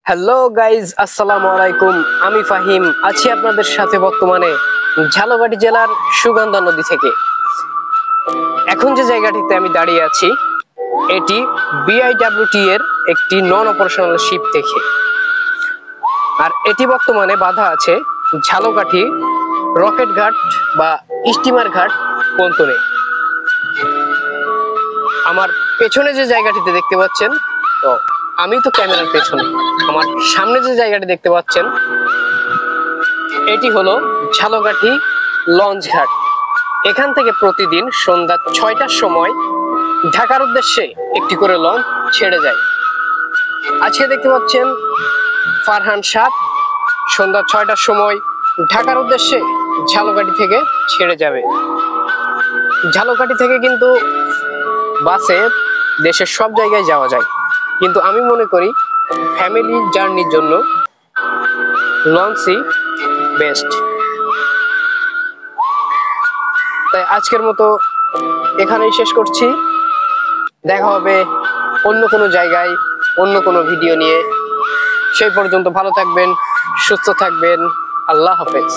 Hello guys, আসসালামু আলাইকুম। আমি ফাহিম আছি আপনাদের সাথে বর্তমানে ঝালকাঠি জেলার সুগন্ধা নদী থেকে। এখন যে জায়গাটিতে আমি দাঁড়িয়ে আছি এটি বিআইডব্লিউটি এর একটি নন অপারেশনাল শিপ থেকে, আর এটি বর্তমানে বাঁধা আছে ঝালকাঠি রকেট ঘাট বা স্টিমার ঘাট পন্তনে। আমার পেছনে যে জায়গাটিতে দেখতে পাচ্ছেন, তো আমি তো ক্যামেরার পেছনে, আমার সামনে যে জায়গাটি দেখতে পাচ্ছেন এটি হলো ঝালকাঠি লঞ্চ ঘাট। এখান থেকে প্রতিদিন সন্ধ্যা 6টার সময় ঢাকার উদ্দেশ্যে একটি করে লঞ্চ ছেড়ে যায়। আজকে দেখতে পাচ্ছেন ফারহান সাত সন্ধ্যা 6টার সময় ঢাকার উদ্দেশ্যে ঝালকাঠি থেকে ছেড়ে যাবে। ঝালকাঠি থেকে কিন্তু বাসে দেশের সব জায়গায় যাওয়া যায়, কিন্তু আমি মনে করি ফ্যামিলি জার্নির জন্য লঞ্চই বেস্ট। তাই আজকের মতো এখানেই শেষ করছি। দেখা হবে অন্য কোনো জায়গায় অন্য কোনো ভিডিও নিয়ে। সেই পর্যন্ত ভালো থাকবেন, সুস্থ থাকবেন। আল্লাহ হাফেজ।